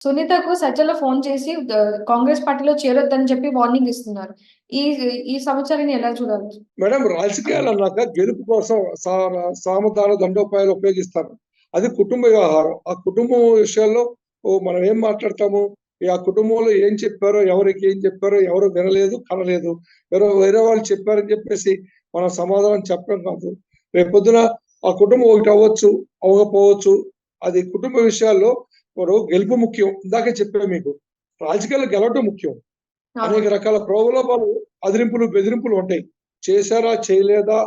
సునీతకు Sajjala phone చేసి కాంగ్రెస్ పార్టీలో చేరొద్దని చెప్పి వార్నింగ్ ఇస్తున్నారు. ఈ ఈ సమాచారాన్ని ఎలా చూడాలి? మేడం, రాజకీయాలు అన్నాక గెలుపు కోసం సామధాన దండోపాయాలు ఉపయోగిస్తారు. అది కుటుంబ వ్యవహారం. ఆ కుటుంబం విషయాల్లో మనం ఏం మాట్లాడతాము, ఆ కుటుంబంలో ఏం చెప్పారో, ఎవరికి ఏం చెప్పారో ఎవరు వినలేదు, కనలేదు. వేరే వాళ్ళు చెప్పారని చెప్పేసి మనం సమాధానం చెప్పడం కాదు. రేపొద్దున ఆ కుటుంబం ఒకటి అవ్వచ్చు, అవ్వకపోవచ్చు. అది కుటుంబ విషయాల్లో ఇప్పుడు గెలుపు ముఖ్యం. ఇందాకే చెప్పాను మీకు, రాజకీయాలు గెలవటం ముఖ్యం. అనేక రకాల ప్రోగలోపాలు, అదిరింపులు, బెదిరింపులు ఉంటాయి. చేశారా చేయలేదా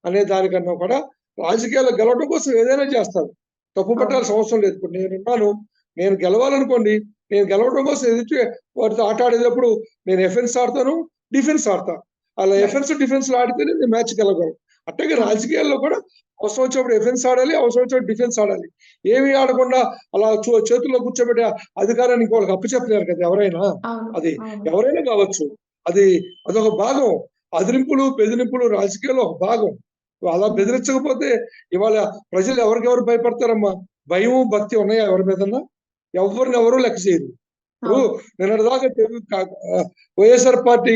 అనే దానికన్నా కూడా రాజకీయాల్లో గెలవడం కోసం ఏదైనా చేస్తారు. తప్పు పట్టాల్సిన అవసరం లేదు. ఇప్పుడు నేనున్నాను, నేను గెలవాలనుకోండి, నేను గెలవడం కోసం ఎదుటి వాటితో ఆట ఆడేటప్పుడు నేను ఎఫెన్స్ ఆడతాను, డిఫెన్స్ ఆడతాను. అలా ఎఫెన్స్ డిఫెన్స్ ఆడితేనే నేను మ్యాచ్ గెలవగలను. అట్లాగే రాజకీయాల్లో కూడా అవసరం వచ్చినప్పుడు ఎఫెన్స్ ఆడాలి, అవసరం వచ్చినప్పుడు డిఫెన్స్ ఆడాలి. ఏమి ఆడకుండా అలా చేతుల్లో కూర్చోబెట్టే అధికారాన్ని వాళ్ళకి అప్పచెప్పలేరు కదా ఎవరైనా. అది ఎవరైనా కావచ్చు. అదొక భాగం. అదిరింపులు, బెదిరింపులు రాజకీయాల్లో ఒక భాగం. అలా బెదిరించకపోతే ఇవాళ ప్రజలు ఎవరికెవరు భయపడతారమ్మా? భయం, భక్తి ఉన్నాయా ఎవరి మీదన్నా? ఎవరిని ఎవరు లెక్క చేయరు. ఇప్పుడు నిన్నటిదాకా వైఎస్ఆర్ పార్టీ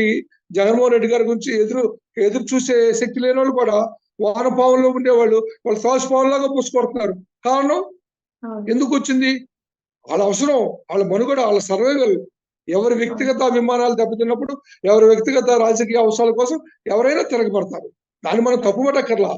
జగన్మోహన్ రెడ్డి గారి గురించి ఎదురు చూసే శక్తి లేని వాళ్ళు కూడా వానపావుల్లో ఉండేవాళ్ళు వాళ్ళు శ్వాసపావులాగా పూసుకొడుతున్నారు. కారణం ఎందుకు వచ్చింది? వాళ్ళ అవసరం, వాళ్ళ మనుగడ, వాళ్ళ సర్వైవల్. ఎవరి వ్యక్తిగత అభిమానాలు దెబ్బతిన్నప్పుడు, ఎవరి వ్యక్తిగత రాజకీయ అవసరాల కోసం ఎవరైనా తిరగబడతారు. దాన్ని మనం తప్పుపట్టక్కర్లా.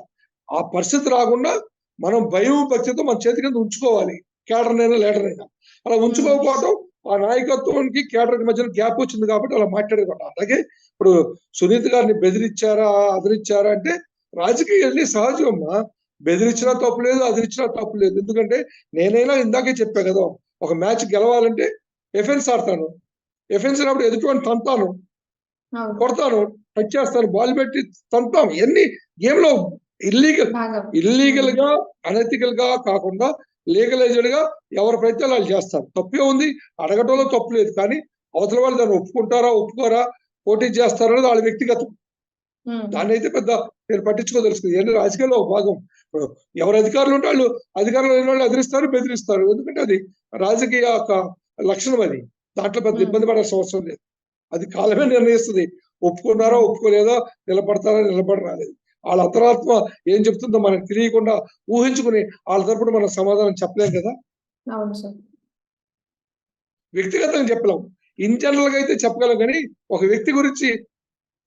ఆ పరిస్థితి రాకుండా మనం భయం, భక్తితో మన చేతి కింద ఉంచుకోవాలి. కేడర్నైనా లీడర్నైనా అలా ఉంచుకోకపోవడం ఆ నాయకత్వానికి కేడర్కి మధ్యన గ్యాప్ వచ్చింది కాబట్టి అలా మాట్లాడేవాడు. అలాగే ఇప్పుడు సునీత గారిని బెదిరించారా, అదిరించారా అంటే రాజకీయాన్ని సహజం అమ్మా. బెదిరించినా తప్పులేదు, అదిరించినా తప్పులేదు. ఎందుకంటే నేనైనా ఇందాకే చెప్పా కదా, ఒక మ్యాచ్ గెలవాలంటే ఎఫెన్స్ ఆడతాను. ఎఫెన్స్ అప్పుడు ఎదుటివాడిని తంతాను, కొడతాను, టచ్ చేస్తాను, బాల్ పెట్టి తంతాం. ఇవన్నీ గేమ్ లో ఇల్లీగల్ గా, అనెథికల్ గా కాకుండా లీగలైజ్డ్ గా ఎవరి ప్రయత్నాలు వాళ్ళు చేస్తారు. తప్పే ఉంది, అడగటంలో తప్పు లేదు. కానీ అవతల వాళ్ళు దాన్ని ఒప్పుకుంటారా, ఒప్పుకోరా, పోటీ చేస్తారా అనేది వాళ్ళ వ్యక్తిగతం. దాన్ని అయితే పెద్ద నేను పట్టించుకోదలుచుకుంది. ఇవన్నీ రాజకీయాల్లో ఒక భాగం. ఎవరు అధికారులు ఉంటే వాళ్ళు అధికారులు లేని వాళ్ళు ఎదిరిస్తారు, బెదిరిస్తారు. ఎందుకంటే అది రాజకీయ లక్షణం. అది దాంట్లో పెద్ద ఇబ్బంది పడాల్సిన అవసరం లేదు. అది కాలమే నిర్ణయిస్తుంది. ఒప్పుకున్నారా, ఒప్పుకోలేదా, నిలబడతారా, నిలబడరాలేదు. వాళ్ళ అంతరాత్మ ఏం చెప్తుందో మనకు తెలియకుండా ఊహించుకుని వాళ్ళ తరపున మనం సమాధానం చెప్పలేం కదా. వ్యక్తిగతంగా చెప్పలేం. ఇన్ జనరల్ గా అయితే చెప్పగలం, కానీ ఒక వ్యక్తి గురించి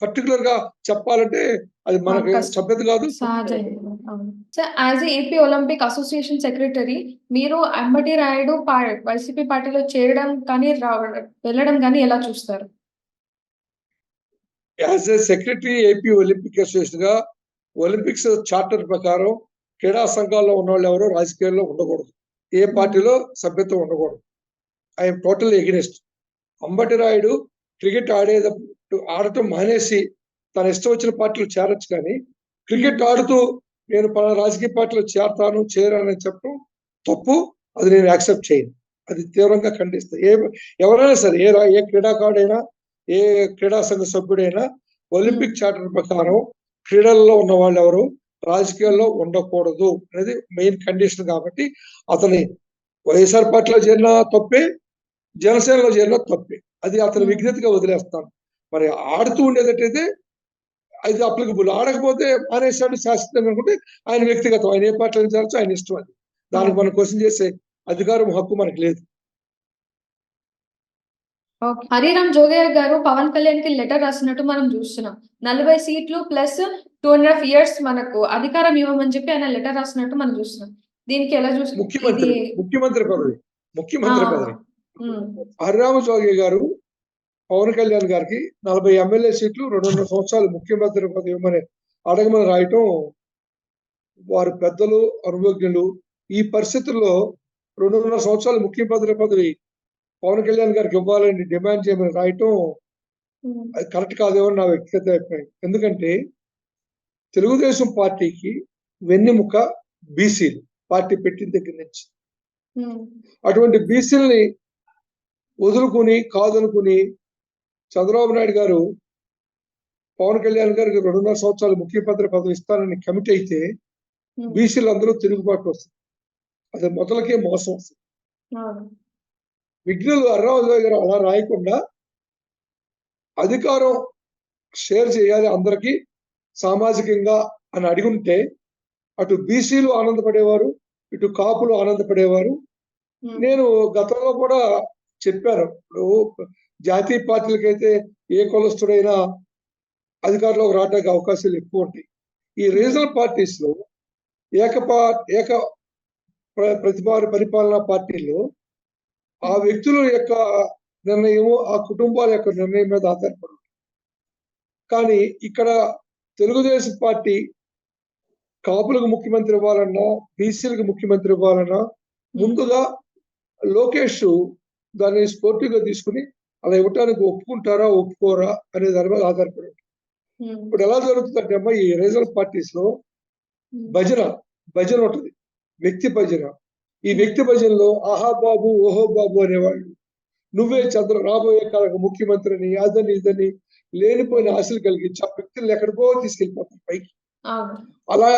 పర్టికులర్ గా చెప్పాలంటే అది మనకి సభ్యత కాదు. Sir, as AP Olympic association secretary మీరు అంబటి రాయుడు వైసీపీ పార్టీలో చేరడం కానీ వెళ్ళడం కానీ ఎలా చూస్తారు? As a secretary AP Olympic association గా ఒలింపిక్స్ చార్టర్ ప్రకారం క్రీడా సంఘాల్లో ఉన్న వాళ్ళు ఎవరో రాజకీయాల్లో ఉండకూడదు. ఏ పార్టీలో సభ్యత్వం ఉండకూడదు. I'm total against. Ambati Rayudu cricket ఆడటం మానేసి తన ఇష్టం వచ్చిన పార్టీలో చేరొచ్చు, కానీ క్రికెట్ ఆడుతూ నేను రాజకీయ పార్టీలో చేరానని చెప్పడం తప్పు. అది నేను యాక్సెప్ట్ చేయను. అది తీవ్రంగా ఖండిస్తా. ఎవరైనా సరే, ఏ క్రీడాకారుడైనా, ఏ క్రీడా సంఘ సభ్యుడైనా ఒలింపిక్ చార్టర్ ప్రకారం క్రీడల్లో ఉన్న వాళ్ళు ఎవరు రాజకీయాల్లో ఉండకూడదు అనేది మెయిన్ కండిషన్. కాబట్టి అతని వైఎస్ఆర్ పార్టీలో చేరిన తప్పే, జనసేనలో చేరిన తప్పే. అది అతని విజ్ఞతగా వదిలేస్తాను. మరి ఆడుతూ ఉండేటట్టయితే అది అప్లికబుల్. ఆడకపోతే మానేశాడు శాశ్వతంగా అనుకుంటే ఆయన వ్యక్తిగతం. ఆయన ఏ పార్టీలో చేరచ్చు, ఆయన ఇష్టం. అది దానికి మనం క్వశ్చన్ చేసే అధికారం, హక్కు మనకు లేదు. హరిరామ్ జోగయ్య గారు పవన్ కళ్యాణ్ కి లెటర్ రాసినట్టు మనం చూస్తున్నాం. 40 సీట్లు ప్లస్ 2.5 years మనకు అధికారం ఇవ్వమని చెప్పి ఆయన లెటర్ రాసినట్టు మనం చూస్తున్నాం. దీనికి ఎలా చూస్తున్నాం? ముఖ్యమంత్రి పదవి. హరిరామ జోగయ్య గారు పవన్ కళ్యాణ్ గారికి 40 ఎమ్మెల్యే సీట్లు, 2.5 సంవత్సరాలు ముఖ్యమంత్రి పదవి ఇవ్వమని అడగమని రాయటం వారు పెద్దలు, అనుభవజ్ఞులు. ఈ పరిస్థితుల్లో 2.5 సంవత్సరాలు ముఖ్యమంత్రి పదవి పవన్ కళ్యాణ్ గారికి ఇవ్వాలని డిమాండ్ చేయమని రాయటం అది కరెక్ట్ కాదేమో నా వ్యక్తిగత అభిప్రాయం. ఎందుకంటే తెలుగుదేశం పార్టీకి వెన్నెముక బీసీలు, పార్టీ పెట్టిన దగ్గర నుంచి. అటువంటి బీసీలని వదులుకుని, కాదనుకుని చంద్రబాబు నాయుడు గారు పవన్ కళ్యాణ్ గారికి 2.5 సంవత్సరాలు ముఖ్యమంత్రి పదవి ఇస్తానని కమిటీ అయితే బీసీలు అందరూ తిరుగుబాటు వస్తుంది. అది మొదలకే మోసం వస్తుంది. విఘ్నులు అర్రాజు గారు అలా రాయకుండా అధికారం షేర్ చేయాలి అందరికీ సామాజికంగా అని అడిగుంటే అటు బీసీలు ఆనందపడేవారు, ఇటు కాపులు ఆనందపడేవారు. నేను గతంలో కూడా చెప్పాను. ఇప్పుడు జాతీయ పార్టీలకైతే ఏ కులస్తుడైనా అధికారంలోకి రావడానికి అవకాశాలు ఎక్కువ ఉంటాయి. ఈ రీజనల్ పార్టీస్ లో ఏక పరిపాలనా పార్టీల్లో ఆ వ్యక్తుల యొక్క నిర్ణయం, ఆ కుటుంబాల యొక్క నిర్ణయం మీద ఆధారపడి ఉంటుంది. కానీ ఇక్కడ తెలుగుదేశం పార్టీ కాపులకు ముఖ్యమంత్రి ఇవ్వాలన్నా, బీసీలకు ముఖ్యమంత్రి ఇవ్వాలన్నా ముందుగా లోకేష్ దాన్ని స్పోర్టివ్గా తీసుకుని అలా ఇవ్వటానికి ఒప్పుకుంటారా ఒప్పుకోరా అనే దాని మీద ఆధారపడి ఉంటుంది. ఇప్పుడు ఎలా జరుగుతుందంటే అమ్మా ఈ రీజనల్ పార్టీస్ లో భజన ఉంటుంది, వ్యక్తి భజన. ఈ వ్యక్తి భజనలో ఆహా బాబు ఓహో బాబు అనేవాళ్ళు, నువ్వే రాబోయే కాలకు ముఖ్యమంత్రిని, అదని ఇదని లేనిపోయిన ఆశలు కలిగించి ఆ వ్యక్తులను ఎక్కడికో తీసుకెళ్ళిపోతారు పైకి. అలా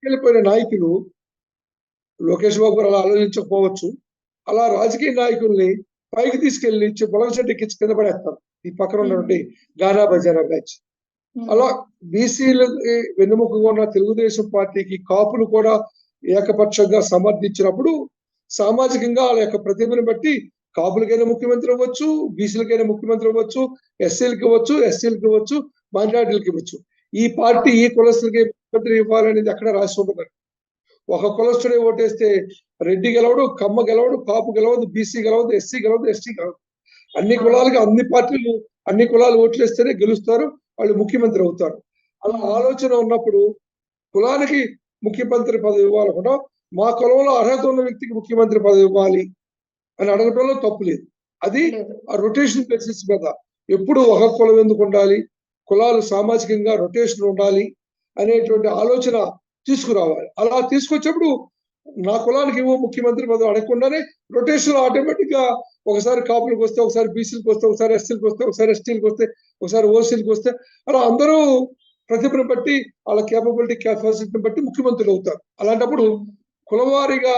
వెళ్ళిపోయిన నాయకులు, లోకేష్ బాబు గారు అలా ఆలోచించకపోవచ్చు, అలా రాజకీయ నాయకుల్ని పైకి తీసుకెళ్లి పొలగచెట్టు ఎక్కించి కింద పడేస్తారు ఈ పక్కన ఉన్నటువంటి గానా బజారా బ్యాచ్. అలా బీసీలకి వెన్నుముకగా ఉన్న తెలుగుదేశం పార్టీకి కాపులు కూడా ఏకపక్షంగా సమర్థించినప్పుడు సామాజికంగా వాళ్ళ యొక్క ప్రతిభను బట్టి కాపులకైనా ముఖ్యమంత్రి అవ్వచ్చు, బీసీలకైనా ముఖ్యమంత్రి అవ్వచ్చు, ఎస్సీలకి ఇవ్వచ్చు, ఎస్సీలకి ఇవ్వచ్చు, మైనారిటీలకి ఇవ్వచ్చు. ఈ పార్టీ ఈ కులస్తులకి ముఖ్యమంత్రి ఇవ్వాలనేది ఎక్కడ రాసి ఉండదు. ఒక కులస్తుడే ఓటేస్తే రెడ్డి గెలవడు, కమ్మ గెలవడు, కాపు గెలవదు, బీసీ గెలవదు, ఎస్సీ గెలవదు, ఎస్టీ గెలవదు. అన్ని కులాలకి అన్ని పార్టీలు అన్ని కులాలు ఓట్లేస్తేనే గెలుస్తారు, వాళ్ళు ముఖ్యమంత్రి అవుతారు. అలా ఆలోచన ఉన్నప్పుడు కులానికి ముఖ్యమంత్రి పదవి ఇవ్వాలకుండా మా కులంలో అర్హత ఉన్న వ్యక్తికి ముఖ్యమంత్రి పదవి ఇవ్వాలి అని అడగటంలో తప్పు లేదు. అది ఆ రొటేషన్ బేసిస్ మీద ఎప్పుడు ఒక కులం ఎందుకు ఉండాలి, కులాలు సామాజికంగా రొటేషన్ ఉండాలి అనేటువంటి ఆలోచన తీసుకురావాలి. అలా తీసుకొచ్చినప్పుడు నా కులానికి ఏమో ముఖ్యమంత్రి పదవి అడగకుండానే రొటేషన్ ఆటోమేటిక్ గా ఒకసారి కాపులకు వస్తే, ఒకసారి బీసీలకు వస్తే, ఒకసారి ఎస్సీలకు వస్తే, ఒకసారి ఎస్టీలకు వస్తే, ఒకసారి ఓసీలకు వస్తే, అలా అందరూ ప్రతిభను బట్టి వాళ్ళ కెపాసిటీని బట్టి ముఖ్యమంత్రులు అవుతారు. అలాంటప్పుడు కులవారీగా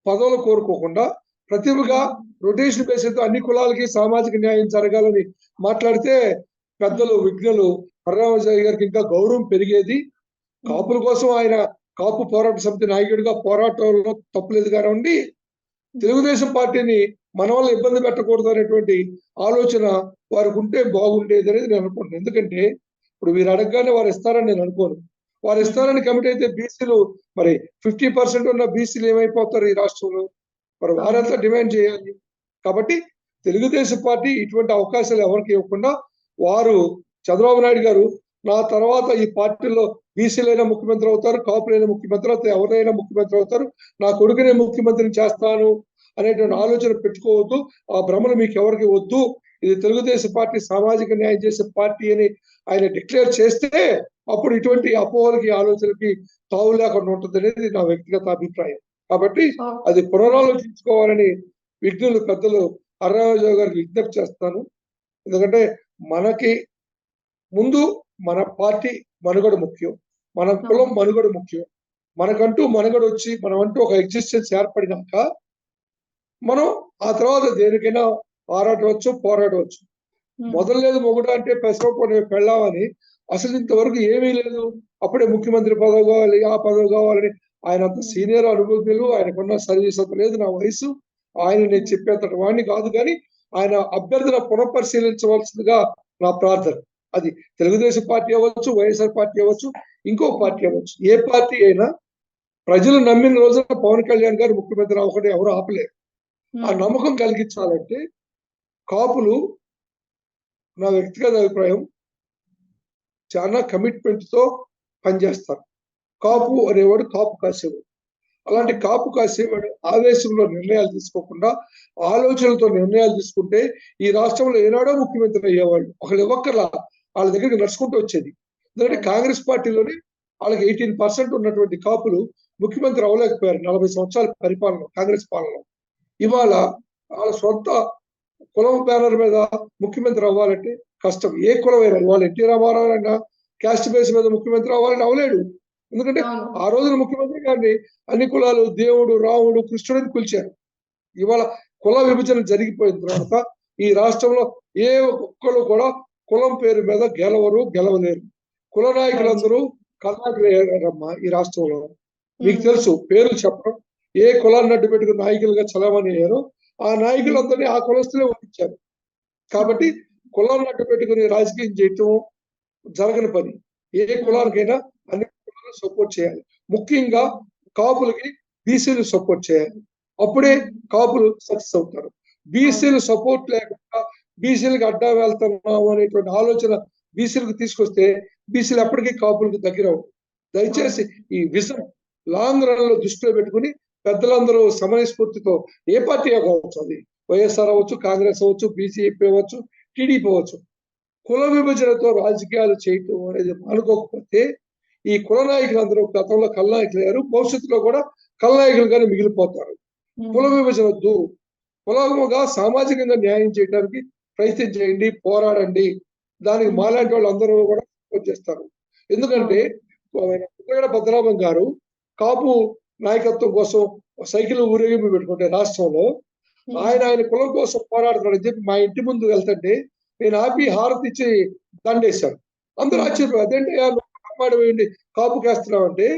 పదవులు కోరుకోకుండా ప్రతిభగా రొటేషన్ బేసిస్ అన్ని కులాలకి సామాజిక న్యాయం జరగాలని మాట్లాడితే పెద్దలు విఘ్నులు హర్రామజయ్య గారికి ఇంకా గౌరవం పెరిగేది. కాపుల కోసం ఆయన కాపు పోరాట సమితి నాయకుడిగా పోరాటంలో తప్పులేదు కానివ్వండి, తెలుగుదేశం పార్టీని మన వల్ల ఇబ్బంది పెట్టకూడదు అనేటువంటి ఆలోచన వారికి ఉంటే బాగుండేది అనేది నేను అనుకుంటున్నాను. ఎందుకంటే ఇప్పుడు వీరు అడగగానే వారు ఇస్తారని నేను అనుకోను. వారు ఇస్తారని కమిటీ అయితే బీసీలు మరి 50% ఉన్న బీసీలు ఏమైపోతారు ఈ రాష్ట్రంలో, మరి వారంతా డిమాండ్ చేయాలి. కాబట్టి తెలుగుదేశం పార్టీ ఇటువంటి అవకాశాలు ఎవరికి ఇవ్వకుండా వారు చంద్రబాబు నాయుడు గారు నా తర్వాత ఈ పార్టీలో బీసీలైనా ముఖ్యమంత్రి అవుతారు, కాపులైనా ముఖ్యమంత్రి అవుతారు, ఎవరైనా ముఖ్యమంత్రి అవుతారు, నా కొడుకునే ముఖ్యమంత్రిని చేస్తాను అనేటువంటి ఆలోచన పెట్టుకోవద్దు. ఆ భ్రమలు మీకు ఎవరికి వద్దు. ఇది తెలుగుదేశం పార్టీ సామాజిక న్యాయం చేసే పార్టీ అని ఆయన డిక్లేర్ చేస్తే అప్పుడు ఇటువంటి అపోహలకి ఆలోచనకి తావు లేకుండా ఉంటుంది అనేది నా వ్యక్తిగత అభిప్రాయం. కాబట్టి అది పునరాలోచించుకోవాలని విఘ్నులు పెద్దలు హర్రామజయ్య గారికి విజ్ఞప్తి చేస్తాను. ఎందుకంటే మనకి ముందు మన పార్టీ మనుగడ ముఖ్యం, మన కులం మనుగడ ముఖ్యం. మనకంటూ మనుగడ వచ్చి మనమంటూ ఒక ఎగ్జిస్టెన్స్ ఏర్పడినాక మనం ఆ తర్వాత దేనికైనా ఆరాటవచ్చు, పోరాడవచ్చు. మొదలు మొగుడు అంటే పెసరపడి పెళ్ళామని అసలు ఇంతవరకు ఏమీ లేదు. అప్పుడే ముఖ్యమంత్రి పదవి కావాలి, ఆ పదవి కావాలని ఆయన అంత సీనియర్ అనుభవజ్ఞులు, ఆయనకున్న సర్వీస్ అంత లేదు. నా వయసు ఆయన నేను చెప్పేంతటి వాడిని కాదు, కానీ ఆయన అభ్యర్థన పునఃపరిశీలించవలసిందిగా నా ప్రార్థన. అది తెలుగుదేశం పార్టీ అవ్వచ్చు, వైఎస్ఆర్ పార్టీ అవ్వచ్చు, ఇంకో పార్టీ అవ్వచ్చు. ఏ పార్టీ అయినా ప్రజలు నమ్మిన రోజున పవన్ కళ్యాణ్ గారు ముఖ్యమంత్రి అవ్వకుండా ఎవరు ఆపలేరు. ఆ నమ్మకం కలిగించాలంటే కాపులు, నా వ్యక్తిగత అభిప్రాయం, చాలా కమిట్మెంట్ తో పనిచేస్తారు. కాపు అనేవాడు కాపు కాసేవాడు. అలాంటి కాపు కాసేవాడు ఆవేశంలో నిర్ణయాలు తీసుకోకుండా ఆలోచనలతో నిర్ణయాలు తీసుకుంటే ఈ రాష్ట్రంలో ఏనాడో ముఖ్యమంత్రి అయ్యేవాళ్ళు. ఒకళ్ళు ఒక్కలా వాళ్ళ దగ్గరికి నడుచుకుంటూ వచ్చేది. ఎందుకంటే కాంగ్రెస్ పార్టీలోనే వాళ్ళకి 18% ఉన్నటువంటి కాపులు ముఖ్యమంత్రి అవ్వలేకపోయారు 40 సంవత్సరాల పరిపాలన కాంగ్రెస్ పాలనలో. ఇవాళ వాళ్ళ సొంత కులం బ్యానర్ మీద ముఖ్యమంత్రి అవ్వాలంటే కష్టం. ఏ కులమైనా ఇవాళ ఎన్టీ రామారావు అయినా క్యాస్ట్ బేస్ మీద ముఖ్యమంత్రి అవ్వాలని అవ్వలేడు. ఎందుకంటే ఆ రోజున ముఖ్యమంత్రి గారిని అన్ని కులాలు దేవుడు, రాముడు, కృష్ణుడిని పిలిచారు. ఇవాళ కుల విభజన జరిగిపోయిన తర్వాత ఈ రాష్ట్రంలో ఏ ఒక్కరు కూడా కులం పేరు మీద గెలవలేరు. కుల నాయకులందరూ కల్లాకులయ్యారమ్మా ఈ రాష్ట్రంలో. మీకు తెలుసు, పేర్లు చెప్పడం. ఏ కులాన్ని అడ్డు పెట్టుకుని నాయకులుగా చలామణి అయ్యారో ఆ నాయకులందరినీ ఆ కులస్తులే ఓడించారు. కాబట్టి కులాన్ని అడ్డు పెట్టుకుని రాజకీయం చేయటం జరగని పని. ఏ కులానికైనా అన్ని కులాలను సపోర్ట్ చేయాలి. ముఖ్యంగా కాపులకి బీసీలు సపోర్ట్ చేయాలి. అప్పుడే కాపులు సక్సెస్ అవుతారు. బీసీలు సపోర్ట్ లేకుండా బీసీలకు అడ్డా వెళ్తున్నాము అనేటువంటి ఆలోచన బీసీలకు తీసుకొస్తే బీసీలు ఎప్పటికీ కాపులకు దగ్గర అవ్వవు. దయచేసి ఈ విజన్ లాంగ్ రన్ లో దృష్టిలో పెట్టుకుని పెద్దలందరూ సమయస్ఫూర్తితో ఏ పార్టీ కావచ్చు, అది వైఎస్ఆర్ అవ్వచ్చు, కాంగ్రెస్ అవ్వచ్చు, బీజేపీ అవ్వచ్చు, టీడీపీ అవ్వచ్చు, కుల విభజనతో రాజకీయాలు చేయటం అనేది మానుకోకపోతే ఈ కుల నాయకులందరూ గతంలో కల్నాయకులయ్యారు, భవిష్యత్తులో కూడా కల్నాయకులుగానే మిగిలిపోతారు. కుల విభజన వద్దు. కులముగా సామాజికంగా న్యాయం చేయడానికి ప్రయత్నం చేయండి, పోరాడండి. దానికి మాలాంటి వాళ్ళు అందరూ కూడా సపోర్ట్ చేస్తారు. ఎందుకంటే పుల్లగడ పద్మనాభం గారు కాపు నాయకత్వం కోసం సైకిల్ ఊరేగింపు పెట్టుకుంటే రాష్ట్రంలో ఆయన కులం కోసం పోరాడుతున్నాడని చెప్పి మా ఇంటి ముందు వెళ్తుంటే నేను ఆపి హారతి ఇచ్చి దండేశాను. అందరూ ఆశ్చర్యపోయారు. అదేంటి కమ్మాడి వేయండి కాపుకి వేస్తున్నావు అంటే,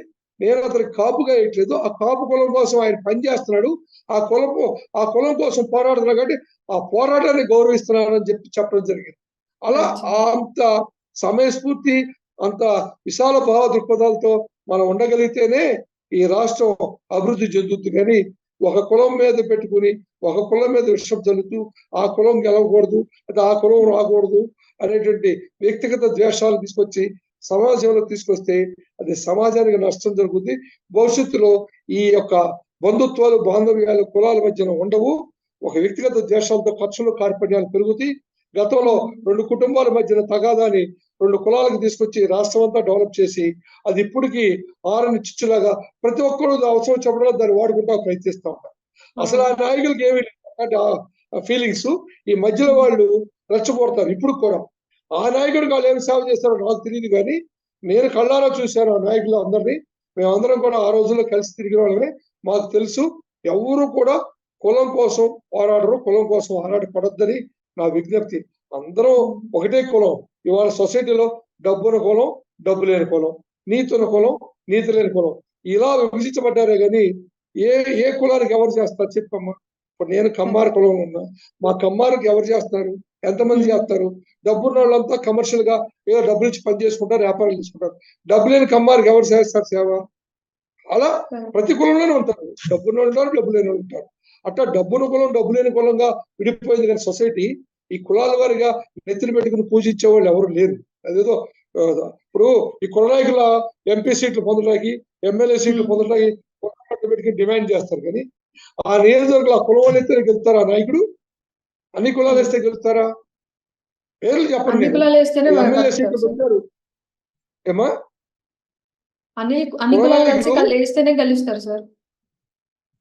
నేను అతనికి కాపుగా వేయట్లేదు, ఆ కాపు కులం కోసం ఆయన పనిచేస్తున్నాడు, ఆ కులం కోసం పోరాడుతున్నాడు కాబట్టి ఆ పోరాటాన్ని గౌరవిస్తున్నానని చెప్పడం జరిగింది. అలా అంత సమయస్ఫూర్తి, అంత విశాల భావ దృక్పథాలతో మనం ఉండగలిగితేనే ఈ రాష్ట్రం అభివృద్ధి చెందుతుంది. కానీ ఒక కులం మీద పెట్టుకుని ఒక కులం మీద విషం చల్లుతూ ఆ కులం గెలవకూడదు, అంటే ఆ కులం రాకూడదు అనేటువంటి వ్యక్తిగత ద్వేషాలు తీసుకొచ్చి సమాజంలో తీసుకొస్తే అది సమాజానికి నష్టం జరుగుతుంది. భవిష్యత్తులో ఈ యొక్క బంధుత్వాలు, బాంధవ్యాలు కులాల మధ్యన ఉండవు. ఒక వ్యక్తిగత ద్వేషాలతో ఖర్చులు, కార్పణ్యాలు పెరుగుతాయి. గతంలో 2 కుటుంబాల మధ్యన తగాదాని 2 కులాలకు తీసుకొచ్చి రాష్ట్రం అంతా డెవలప్ చేసి అది ఇప్పటికీ ఆరని చిచ్చులాగా ప్రతి ఒక్కరు అవసరం చెప్పడంలో దాన్ని వాడుకుంటా ప్రయత్నిస్తూ ఉంటారు. అసలు ఆ నాయకులకి ఏమి ఫీలింగ్స్, ఈ మధ్యలో వాళ్ళు రెచ్చగొడతారు. ఇప్పుడు కూడా ఆ నాయకుడికి వాళ్ళు ఏమి సేవ చేస్తారో నాకు తెలియదు, కానీ నేను కళ్ళారా చూశాను ఆ నాయకులు అందరినీ. మేమందరం కూడా ఆ రోజుల్లో కలిసి తిరిగిన వాళ్ళమే. మాకు తెలుసు, ఎవరు కూడా కులం కోసం పోరాడరు, కులం కోసం ఆరాటపడొద్దని నా విజ్ఞప్తి. అందరూ ఒకటే కులం. ఇవాళ సొసైటీలో డబ్బున్న కులం, డబ్బు లేని కులం, నీతున్న కులం, నీతి లేని కులం, ఇలా విభజించబడ్డారే కానీ ఏ కులానికి ఎవరు చేస్తారు చెప్పమ్మా? ఇప్పుడు నేను కమ్మార కులం ఉన్నా, మా కమ్మారికి ఎవరు చేస్తారు? ఎంతమంది చేస్తారు? డబ్బున్న వాళ్ళంతా కమర్షియల్ గా ఏదో డబ్బులు ఇచ్చి పని చేసుకుంటారు, వ్యాపారాలు తీసుకుంటారు. డబ్బు లేని కమ్మారికి ఎవరు చేస్తారు సేవ? అలా ప్రతి కులంలోనే ఉంటారు. డబ్బున్న వాళ్ళు ఉంటారు, డబ్బు లేని వాళ్ళు ఉంటారు. అట్లా డబ్బున్న కులం, డబ్బు లేని కులంగా విడిపోయింది. కానీ సొసైటీ ఈ కులాల వారిగా నెత్తిని పెట్టుకుని పూజించే వాళ్ళు ఎవరు లేరు. అదేదో ఇప్పుడు ఈ కుల నాయకుల ఎంపీ సీట్లు పొందడానికి, ఎమ్మెల్యే సీట్లు పొందడానికి పెట్టుకుని డిమాండ్ చేస్తారు. కానీ ఆ నియోజకవర్గంలో ఆ కులం వాళ్ళు ఎత్తే గెలుస్తారా నాయకుడు? అన్ని కులాలు వేస్తే గెలుస్తారా? పేర్లు చెప్పండి. ఎమ్మెల్యే సీట్లు పెట్టారు ఏమా? అన్ని కులాలు కలిసి వేస్తేనే గెలుస్తారు సార్.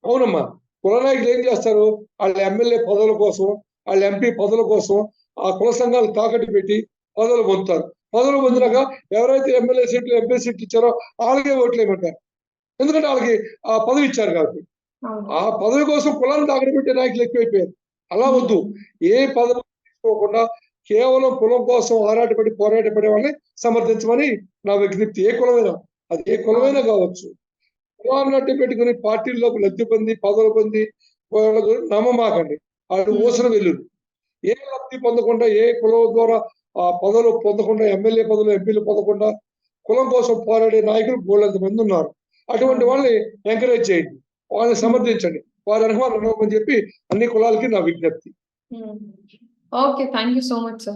అవునమ్మా. కుల నాయకులు ఏం చేస్తారు? వాళ్ళ ఎమ్మెల్యే పదవుల కోసం, వాళ్ళ ఎంపీ పదవుల కోసం ఆ కుల సంఘాలు తాకట్టు పెట్టి పదవులు పొందుతారు. పదవులు పొందినాక ఎవరైతే ఎమ్మెల్యే సీట్లు, ఎంపీ సీట్లు ఇచ్చారో వాళ్ళకే ఓట్లు వేయమంటారు. ఎందుకంటే వాళ్ళకి ఆ పదవి ఇచ్చారు కాబట్టి. ఆ పదవి కోసం కులాన్ని తాకట్టు పెట్టే నాయకులు ఎక్కువైపోయారు. అలా వద్దు. ఏ పదవి తీసుకోకుండా కేవలం కులం కోసం పోరాటపడే వాళ్ళని సమర్థించమని నా విజ్ఞప్తి. ఏ కులమైనా, అది ఏ కులమైనా కావచ్చు. కులాన్ని అడ్డు పెట్టుకుని పార్టీల్లో లబ్ధి పొంది పదవులు పొంది వాళ్ళకు నమ్మమాకండి. వాళ్ళు ఊసర వెల్లురు. ఏ లబ్ధి పొందకుండా, ఏ కులం ద్వారా ఆ పదవులు పొందకుండా, ఎమ్మెల్యే పదవులు, ఎంపీలు పొందకుండా కులం కోసం పోరాడే నాయకులు బోళ్ళంత మంది ఉన్నారు. అటువంటి వాళ్ళని ఎంకరేజ్ చేయండి, వాళ్ళని సమర్థించండి, వారి అనుభవాలు అనుభవం చెప్పి అన్ని కులాలకి నా విజ్ఞప్తి. Okay, thank you so much sir.